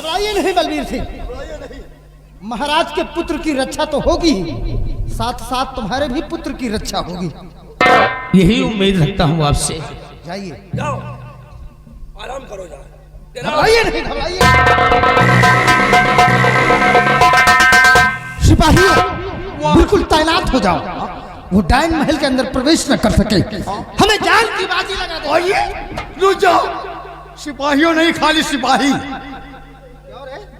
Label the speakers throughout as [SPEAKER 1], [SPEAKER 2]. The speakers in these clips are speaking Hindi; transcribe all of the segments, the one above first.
[SPEAKER 1] घबराइए नहीं बलबीर सिंह, महाराज के पुत्र की रक्षा तो होगी ही, साथ साथ तुम्हारे भी पुत्र की रक्षा होगी।
[SPEAKER 2] यही उम्मीद रखता हूँ आपसे।
[SPEAKER 1] जाइए,
[SPEAKER 3] जाओ, आराम करो, जाओ।
[SPEAKER 1] घबराइए नहीं, घबराइए। सिपाही बिल्कुल तैनात हो जाओ, वो डायन महल के अंदर प्रवेश न कर सके, हमें जान की बाजी लगा दो।
[SPEAKER 4] रुक जाओ, सिपाहियों नहीं, खाली सिपाही।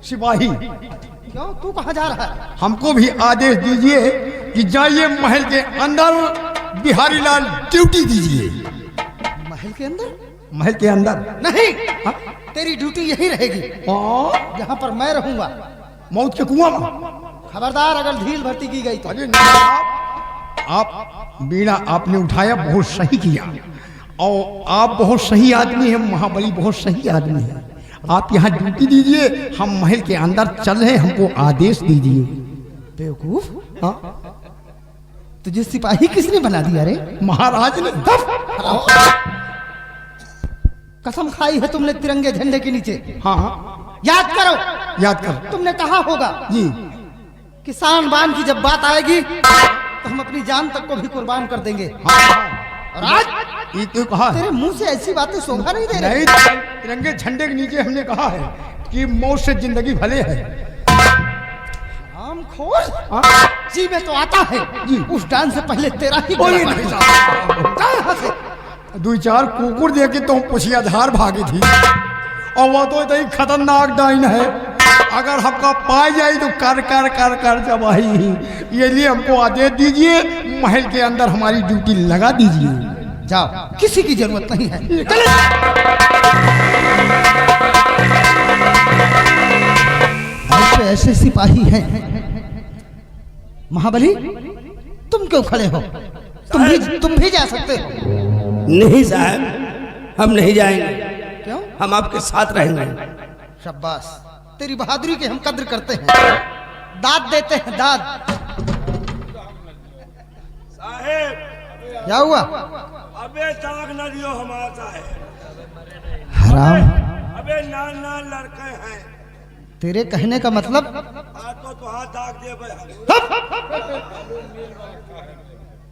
[SPEAKER 4] सिपाही,
[SPEAKER 1] क्यों, तू कहाँ जा रहा है?
[SPEAKER 4] हमको भी आदेश दीजिए कि जाइए महल के अंदर, बिहारी लाल ड्यूटी दीजिए।
[SPEAKER 1] महल के अंदर?
[SPEAKER 4] महल के अंदर
[SPEAKER 1] नहीं, तेरी ड्यूटी यही रहेगी जहाँ पर मैं रहूंगा,
[SPEAKER 4] मौत के कुआं में।
[SPEAKER 1] खबरदार अगर ढील भर्ती की गई तो।
[SPEAKER 4] अरे नहीं, आप बीड़ा आपने उठाया, बहुत सही किया, और आप बहुत सही आदमी हैं, महाबली बहुत सही आदमी है। आप यहाँ ड्यूटी दीजिए, हम महल के अंदर चल रहे, हमको आदेश दीजिए।
[SPEAKER 1] बेवकूफ, तुझे सिपाही किसने बना दिया रे?
[SPEAKER 4] महाराज ने।
[SPEAKER 1] कसम खाई है तुमने तिरंगे झंडे के नीचे।
[SPEAKER 4] हाँ हाँ,
[SPEAKER 1] याद करो,
[SPEAKER 4] याद कर।
[SPEAKER 1] तुमने कहा होगा
[SPEAKER 4] जी,
[SPEAKER 1] किसान बान की जब बात आएगी तो हम अपनी जान तक को भी कुर्बान कर देंगे। और आज
[SPEAKER 4] ये तो कहा है।
[SPEAKER 1] तेरे मुंह से ऐसी बातें शोभा नहीं दे रही।
[SPEAKER 4] नहीं, तिरंगे झंडे के नीचे हमने कहा है कि मौत से जिंदगी भले है।
[SPEAKER 1] हम खोज जी में तो आता है जी, उस डांस से पहले तेरा ही
[SPEAKER 4] कोई नहीं
[SPEAKER 1] साहब।
[SPEAKER 4] दो चार कुकुर दे के तुम पुछिया धार भागी थी, और वो तो इतनी खतरनाक डाइन है, अगर हमका पाई जाए तो कर कर कर कर जवाही। ये लिए हमको आदेश दीजिए, महल के अंदर हमारी ड्यूटी लगा दीजिए।
[SPEAKER 1] जाओ, किसी की जरूरत नहीं है। ऐसे सिपाही हैं महाबली, तुम क्यों खड़े हो? तुम भी जा सकते हो।
[SPEAKER 3] नहीं साहब, हम नहीं जाएंगे।
[SPEAKER 1] क्यों?
[SPEAKER 3] हम आपके साथ रहेंगे।
[SPEAKER 1] शाबाश, तेरी बहादुरी की हम कद्र करते हैं, दाद देते हैं, दाद।
[SPEAKER 3] साहेब,
[SPEAKER 1] क्या हुआ?
[SPEAKER 3] अबे ताक न दियो हमारा साहेब।
[SPEAKER 1] हराम,
[SPEAKER 3] अबे नान नान लड़के हैं।
[SPEAKER 1] तेरे कहने का मतलब?
[SPEAKER 3] तो हाथ ताक दे भाई।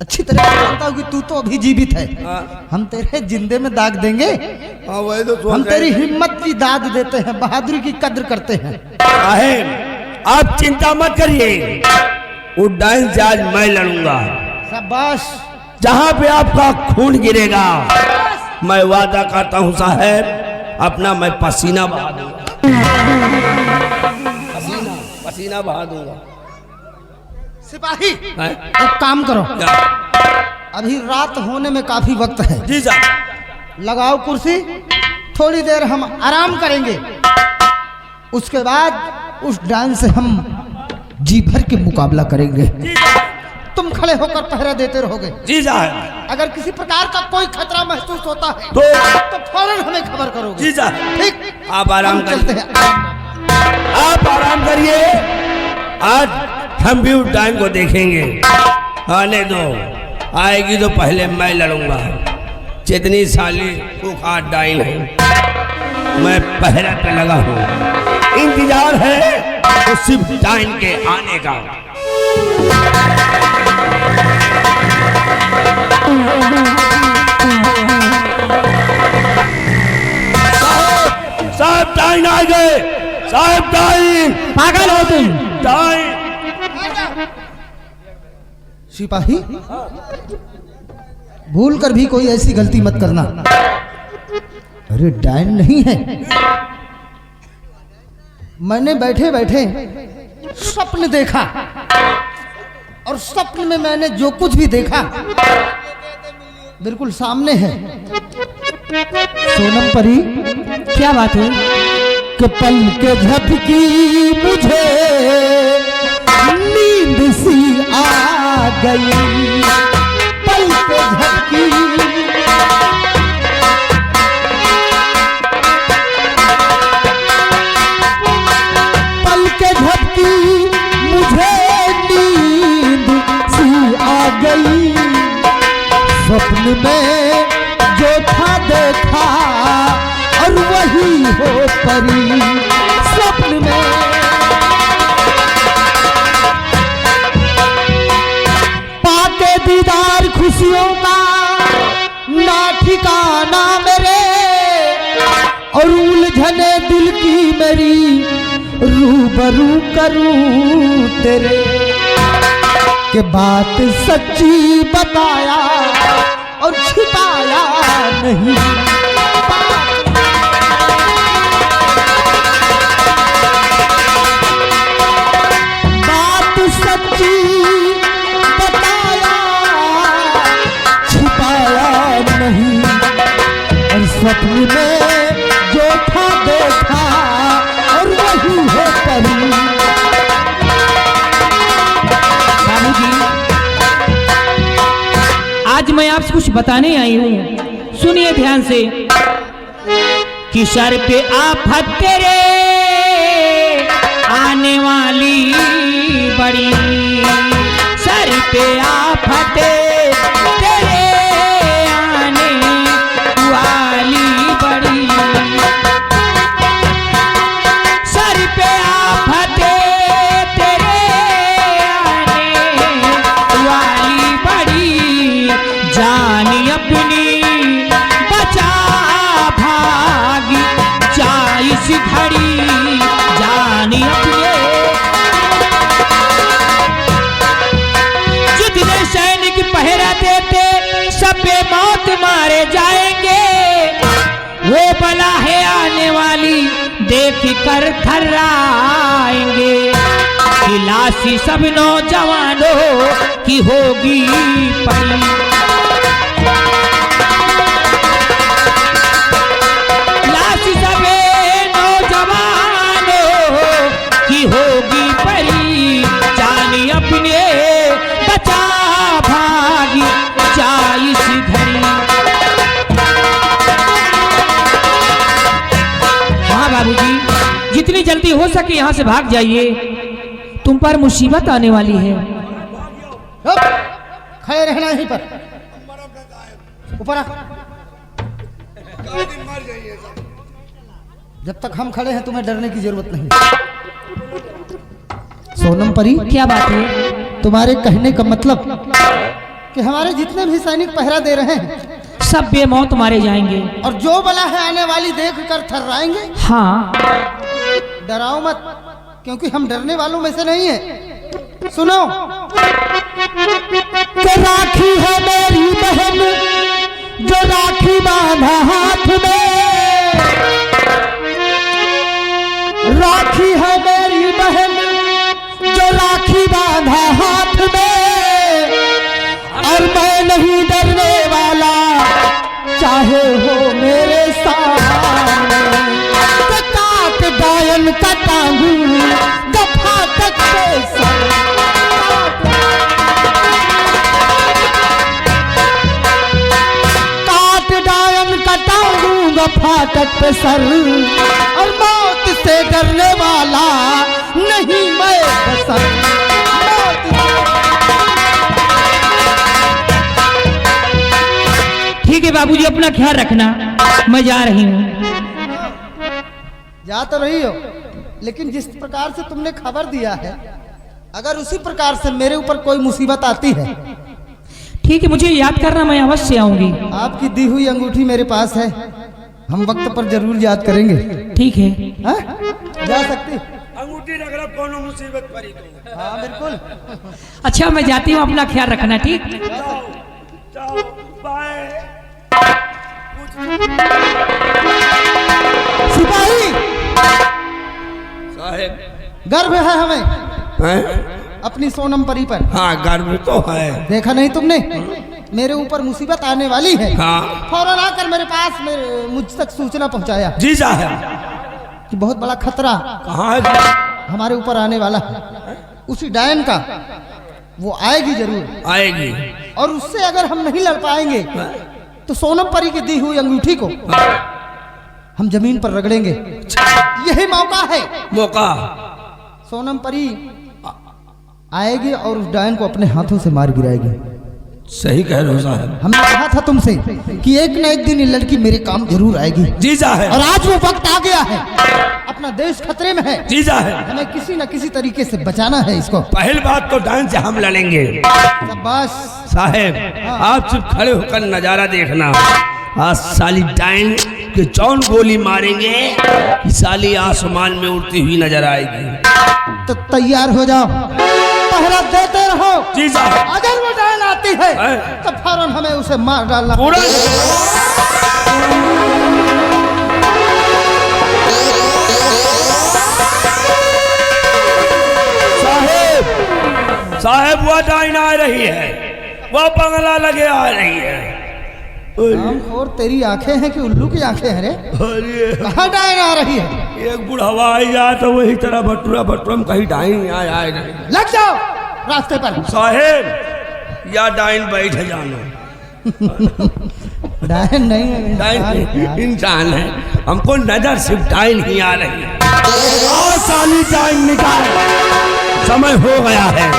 [SPEAKER 1] अच्छी तरह से जानता हूँ कि तू तो अभी जीवित है। हम तेरे जिंदे में दाग देंगे।
[SPEAKER 3] वही तो
[SPEAKER 1] हम तेरी हिम्मत की दाद देते हैं, बहादुरी की कद्र करते हैं।
[SPEAKER 3] साहेब, आप चिंता मत करिए, वो डांस आज मैं लड़ूंगा।
[SPEAKER 1] शाबाश,
[SPEAKER 3] जहाँ पे आपका खून गिरेगा मैं वादा करता हूँ साहब, अपना मैं पसीना बहा दूंगा। पसीना बहा दूंगा।
[SPEAKER 1] सिपाही, एक काम करो, अभी रात होने में काफी वक्त है।
[SPEAKER 3] जी साहब।
[SPEAKER 1] लगाओ कुर्सी, थोड़ी देर हम आराम करेंगे, उसके बाद उस डांस से हम जी भर के मुकाबला करेंगे। तुम खड़े होकर पहरा देते रहोगे।
[SPEAKER 3] जी साहब।
[SPEAKER 1] अगर किसी प्रकार का कोई खतरा महसूस होता है तो फौरन हमें खबर करोगे।
[SPEAKER 3] जी साहब।
[SPEAKER 1] ठीक,
[SPEAKER 3] आप आराम
[SPEAKER 1] चलते हैं।
[SPEAKER 3] आप आराम करिए, आज हम भी उस डाइन को देखेंगे। आने दो, आएगी तो पहले मैं लड़ूंगा। जितनी साली भूखा डाइन है, मैं पहरा पे लगा हूँ, इंतजार है तो सिर्फ डाइन के आने का। साहब डाइन आ गए। साहब डाइन।
[SPEAKER 1] पागल हो तुम?
[SPEAKER 3] डाइन।
[SPEAKER 1] सिपाही, भूल कर भी कोई ऐसी गलती मत करना। अरे डायन नहीं है, मैंने बैठे बैठे स्वप्न देखा, और स्वप्न में मैंने जो कुछ भी देखा बिल्कुल सामने है। सोनम परी, क्या बात है? कि पल के झपकी मुझे नींद सी आ गई, पल के झपकी। पल के झपकी मुझे नींद सी आ गई, स्वप्न में जो था देखा और वही हो परी, स्वप्न रूबरू करूं तेरे के बात सच्ची बताया और छिपाया नहीं। बात सच्ची बताया छिपाया नहीं, और स्वप्न में जो था देखा और वही है परी।
[SPEAKER 2] बाबू जी, आज मैं आपसे कुछ बताने आई हूँ, सुनिए ध्यान से। कि सर पे आफत तेरे आने वाली बड़ी, सर पे आफत तेरे आने वाली बड़ी, सर पे आफत तेरे आने वाली बड़ी, जानी अपनी बचा भागी जा इस घड़ी, जानी अपने जितने सैनिक पहरा देते सब पे मौत मारे जाएंगे, वो बला है आने वाली देख कर थर्राएंगे, कि लाशी सब नौजवानों की होगी पड़ी, लाशी सब नौजवानों की होगी पड़ी, जानी अपने बचा भागी जा इस घड़ी। हाँ बाबूजी, जितनी जल्दी हो सके यहाँ से भाग जाइए, तुम पर मुसीबत आने वाली है।
[SPEAKER 1] अब खड़े रहना यहीं पर, ऊपर आ। जब तक हम खड़े हैं तुम्हें डरने की जरूरत नहीं। सोनम परी,
[SPEAKER 2] क्या बात है?
[SPEAKER 1] तुम्हारे कहने का मतलब कि हमारे जितने भी सैनिक पहरा दे रहे हैं
[SPEAKER 2] सब बेमौत मारे जाएंगे।
[SPEAKER 1] और जो बला है आने वाली देख कर थर्राएंगे।
[SPEAKER 2] हाँ,
[SPEAKER 1] डराओ मत, क्योंकि हम डरने वालों में से नहीं है। सुनो, कि राखी है मेरी बहन जो राखी बांधा हाथ में, राखी है मेरी बहन जो राखी बांधा हाथ में, और मैं नहीं डरने वाला चाहे हो मेरे सामने, कि काट डायन का टांगू दफा तक पे सर, काट डायन का टांगू दफा तक पे सर, और मौत से डरने वाला नहीं मैं बसर,
[SPEAKER 2] ठीक है बाबूजी, अपना ख्याल रखना, मैं जा रही हूँ।
[SPEAKER 1] जा तो रही हो, लेकिन जिस प्रकार से तुमने खबर दिया है, अगर उसी प्रकार से मेरे ऊपर कोई मुसीबत आती है,
[SPEAKER 2] ठीक है, मुझे याद करना, मैं अवश्य आऊंगी।
[SPEAKER 1] आपकी दी हुई अंगूठी मेरे पास है, हम वक्त पर जरूर याद करेंगे।
[SPEAKER 2] ठीक है,
[SPEAKER 1] हाँ? जा सकती?
[SPEAKER 3] अंगूठी रख रहा, कोनो मुसीबत पड़ी तो।
[SPEAKER 1] हाँ बिल्कुल।
[SPEAKER 2] अच्छा मैं जाती हूँ, अपना ख्याल रखना, ठीक?
[SPEAKER 3] जाओ, बाय।
[SPEAKER 1] सिपाही
[SPEAKER 3] साहेब,
[SPEAKER 1] गर्व है हमें
[SPEAKER 3] हैं?
[SPEAKER 1] अपनी सोनम परी पर।
[SPEAKER 3] हाँ, गर्व तो है।
[SPEAKER 1] देखा नहीं तुमने, मेरे ऊपर मुसीबत आने वाली है,
[SPEAKER 3] हाँ,
[SPEAKER 1] फौरन आकर मेरे पास मुझ तक सूचना पहुंचाया
[SPEAKER 3] जी साहब।
[SPEAKER 1] कि बहुत बड़ा खतरा
[SPEAKER 3] कहाँ है?
[SPEAKER 1] हमारे ऊपर आने वाला है। उसी डायन का वो आएगी जरूर,
[SPEAKER 3] आएगी।
[SPEAKER 1] और उससे अगर हम नहीं लड़ पाएंगे तो सोनम परी की दी हुई अंगूठी को हम जमीन पर रगड़ेंगे। यही मौका है।
[SPEAKER 3] मौका
[SPEAKER 1] सोनम परी आएगी और उस डायन को अपने हाथों से मार गिराएगी।
[SPEAKER 3] सही कह रहे हो साहब।
[SPEAKER 1] हमने कहा था तुमसे कि एक न एक दिन ये लड़की मेरे काम जरूर आएगी।
[SPEAKER 3] जी साहब।
[SPEAKER 1] और आज वो वक्त आ गया है, अपना देश खतरे में है।
[SPEAKER 3] जी साहब।
[SPEAKER 1] हमें किसी न किसी तरीके से बचाना है इसको।
[SPEAKER 3] पहली बात तो डायन से हम लड़ेंगे।
[SPEAKER 1] बस
[SPEAKER 3] साहब आप सिर्फ खड़े होकर नजारा देखना, आज साली डाइन के जौन गोली मारेंगे कि साली आसमान में उड़ती हुई नजर आएगी।
[SPEAKER 1] तो तैयार हो जाओ, पहरा देते रहो।
[SPEAKER 3] जी साहब।
[SPEAKER 1] अगर वो डायन आती है तो फौरन हमें उसे मार डालना।
[SPEAKER 3] साहब वो डाइन आ रही है, वो बंगला लगे आ रही है।
[SPEAKER 1] और तेरी आंखें हैं कि उल्लू की आंखें हैं रे?
[SPEAKER 3] अरे
[SPEAKER 1] कहाँ डायन आ रही है?
[SPEAKER 3] एक बुढ़ावा आई जाए तो वही तरह भटूरा भटूरा में कहीं डाइन आए नहीं।
[SPEAKER 1] लग जाओ रास्ते पर।
[SPEAKER 3] साहेब या डाइन बैठ जाना।
[SPEAKER 1] डायन नहीं है,
[SPEAKER 3] डाइन इंसान है, हमको नजर सिर्फ डाइन ही आ रही है। और साली डाइन निकाल, समय हो गया है।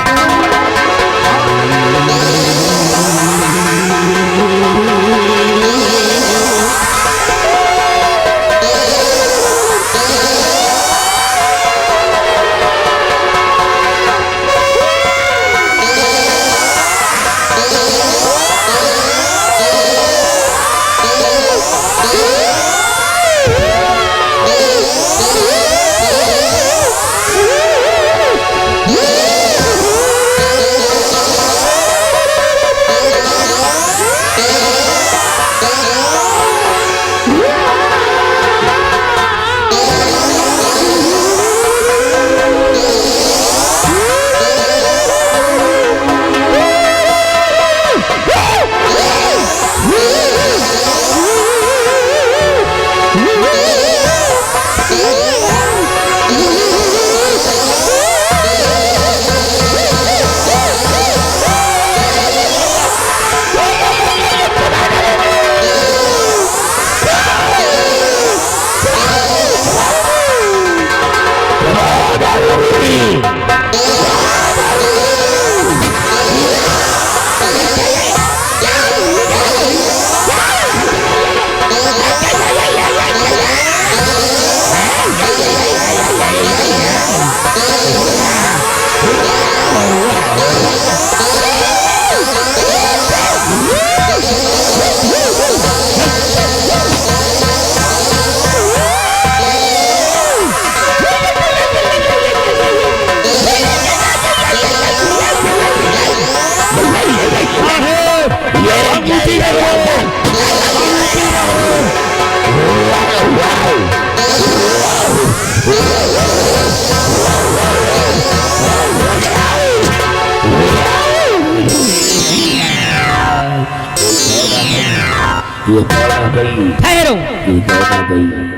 [SPEAKER 2] ठहरो,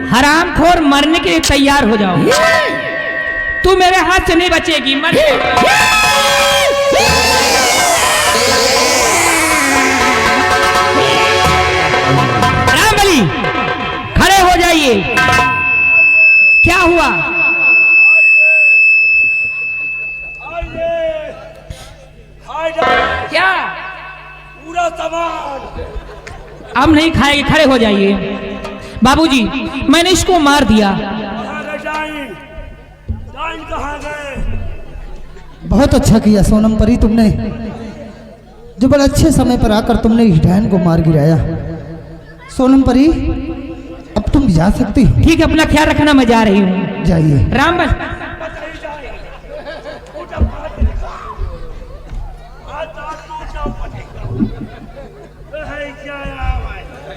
[SPEAKER 2] हरामखोर, मरने के लिए तैयार हो जाओ। तू मेरे हाथ से नहीं बचेगी, मर। रामबली, खड़े हो जाइए। क्या हुआ? क्या?
[SPEAKER 3] पूरा सामान
[SPEAKER 2] अब नहीं खाएंगे, खड़े हो जाइए। बाबूजी, मैंने इसको मार दिया।
[SPEAKER 3] कहाँ गए?
[SPEAKER 1] बहुत अच्छा किया सोनम परी तुमने, जो बड़े अच्छे समय पर आकर तुमने इस डायन को मार गिराया। सोनम परी, अब तुम जा सकती हो।
[SPEAKER 2] ठीक है, अपना ख्याल रखना, मैं जा रही हूँ।
[SPEAKER 1] जाइए।
[SPEAKER 2] रामबल,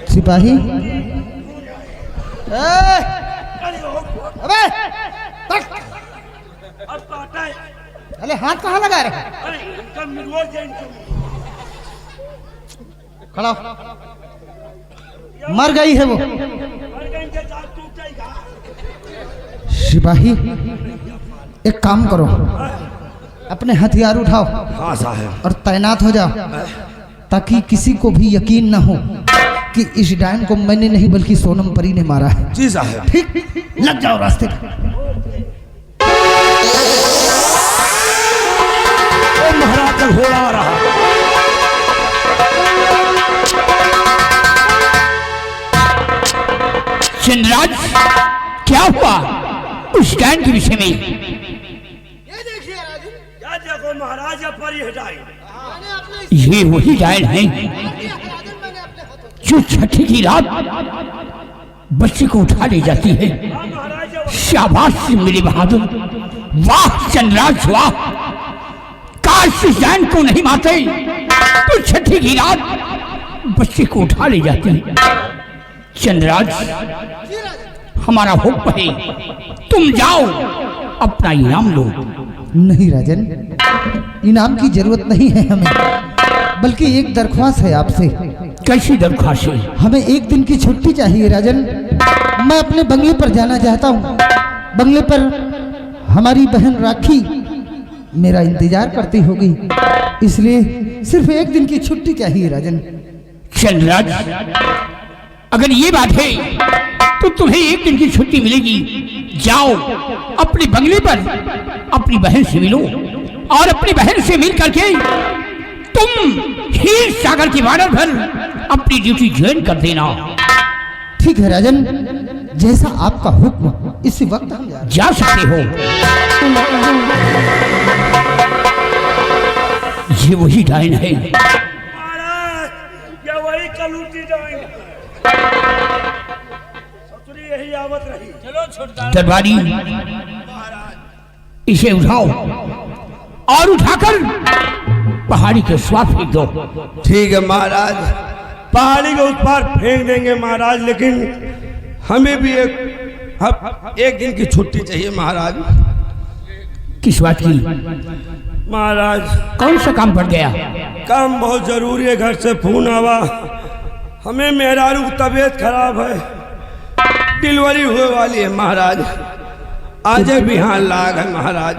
[SPEAKER 1] सिपाही, अबे अरे हाथ कहाँ लगा रहे? खड़ा हो। मर गई है वो। सिपाही, एक काम करो, अपने हथियार उठाओ।
[SPEAKER 3] हाँ साहब।
[SPEAKER 1] और तैनात हो जाओ, ताकि किसी को भी यकीन न हो कि इस डायन को मैंने नहीं बल्कि सोनम परी ने मारा है।
[SPEAKER 3] जी साहब।
[SPEAKER 1] ठीक, लग जाओ रास्ते पर।
[SPEAKER 3] महाराज का घोड़ा आ रहा।
[SPEAKER 2] चंद्रराज, क्या हुआ उस डायन के विषय में?
[SPEAKER 1] ये देखिए राजू,
[SPEAKER 3] क्या देखो महाराज, परी हटाई।
[SPEAKER 2] ये वही डायन है जो छठी की रात बच्चे को उठा ले जाती है। शाबाश मेरे बहादुर, वाह चंद्रराज वाह, काश जैन को नहीं मारते तो छठी की रात बच्चे को उठा ले जाती है। चंद्रराज हमारा हुक्म है, तुम जाओ अपना इनाम लो।
[SPEAKER 1] नहीं राजन, इनाम की जरूरत नहीं है हमें, बल्कि एक दरख्वास्त है आपसे।
[SPEAKER 2] कैसी दरख्वास्त है?
[SPEAKER 1] हमें एक दिन की छुट्टी चाहिए राजन। मैं अपने बंगले पर जाना चाहता हूँ। बंगले पर हमारी बहन राखी मेरा इंतजार करती होगी, इसलिए सिर्फ एक दिन की छुट्टी चाहिए राजन।
[SPEAKER 2] चंद्रराज, अगर ये बात है तो तुम्हें एक दिन की छुट्टी मिलेगी। जाओ अपने बंगले पर अपनी बहन से मिलो और अपनी बहन से मिल करके तुम हीर सागर के बॉर्डर पर अपनी ड्यूटी ज्वाइन कर देना।
[SPEAKER 1] ठीक है राजन, जैसा आपका हुक्म, इसी वक्त हम
[SPEAKER 2] जा सकते हो। ये वही डायन है।
[SPEAKER 3] महाराज, ये वही कलूटी डायन, ससुरी यही आवत रही। चलो छोड़
[SPEAKER 2] दरबारी, इसे उठाओ और उठाकर पहाड़ी के स्वार फेंक दो।
[SPEAKER 3] ठीक है महाराज, पहाड़ी के उस पार फेंक देंगे महाराज, लेकिन हमें भी एक दिन की छुट्टी चाहिए महाराज।
[SPEAKER 2] किस बात की?
[SPEAKER 3] महाराज
[SPEAKER 2] कौन सा काम पड़ गया?
[SPEAKER 3] काम बहुत जरूरी है, घर से फोन आवा। हमें मेहरारू की तबीयत खराब है, डिलीवरी हुए वाली है महाराज। आज बिहान लाग है महाराज।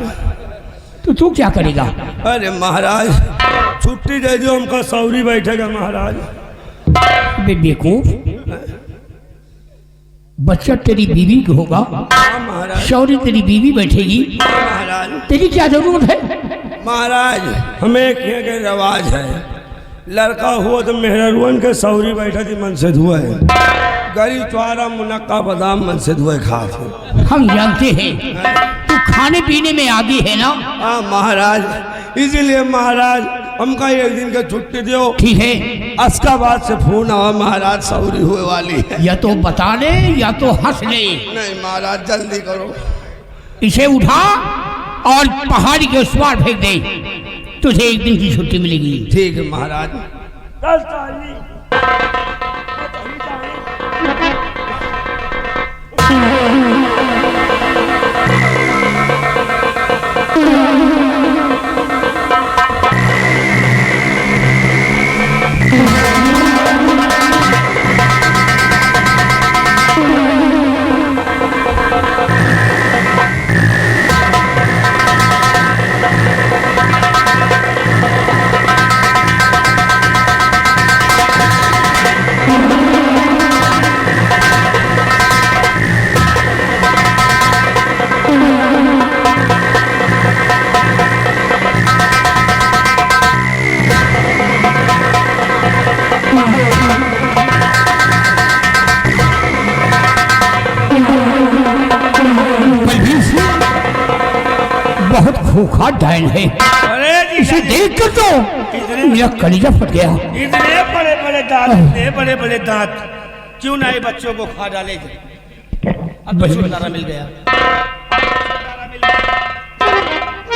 [SPEAKER 2] तो तू क्या करेगा?
[SPEAKER 3] अरे महाराज छुट्टी दे दो, हमका सौरी बैठेगा महाराज।
[SPEAKER 2] बेवकूफ, बच्चा तेरी बीवी का होगा,
[SPEAKER 3] महाराज।
[SPEAKER 2] शौरी तेरी बीवी बैठेगी,
[SPEAKER 3] महाराज
[SPEAKER 2] तेरी क्या जरूरत है?
[SPEAKER 3] महाराज हमें एक यहाँ के रवाज है, लड़का हुआ तो मेहरुअन के सौरी बैठा थी मन से धुए, गरीब चुआरा मुनक्का बादाम मन से धुए खाते।
[SPEAKER 2] हम जानते हैं तू खाने पीने में आगे है ना।
[SPEAKER 3] हाँ महाराज, इसीलिए महाराज हमका एक दिन का छुट्टी दो।
[SPEAKER 2] ठीक है,
[SPEAKER 3] अस्काबाद से फोन आवा महाराज, सौरी हुए वाली है।
[SPEAKER 2] या तो बता ले या तो हंस ले।
[SPEAKER 3] नहीं महाराज जल्दी करो।
[SPEAKER 2] इसे उठा और पहाड़ी के उस पार फेंक दे, तुझे एक दिन की छुट्टी मिलेगी।
[SPEAKER 3] ठीक है महाराज।
[SPEAKER 2] बहुत खोखा डायन है।
[SPEAKER 3] अरे
[SPEAKER 2] इसे देख कर तो मेरा कलीजा फट गया।
[SPEAKER 3] इतने बड़े बड़े दांत, इतने बड़े बड़े दांत, क्यों ना ये बच्चों को खा डाले? अब छुटकारा मिल गया,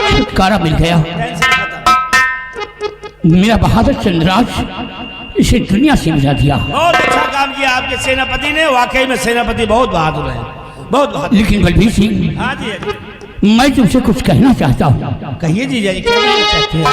[SPEAKER 2] छुटकारा मिल गया। मेरा बहादुर चंद्रराज इसे दुनिया से मिला दिया।
[SPEAKER 3] बहुत अच्छा काम किया आपके सेनापति ने, वाकई में सेनापति बहुत बहादुर है, बहुत बहादुर।
[SPEAKER 2] लेकिन बलबीर सिंह,
[SPEAKER 3] हाँ जी,
[SPEAKER 2] मैं तुमसे कुछ कहना चाहता हूँ।
[SPEAKER 3] कहिए जीजा जी, क्या कहना चाहते हैं?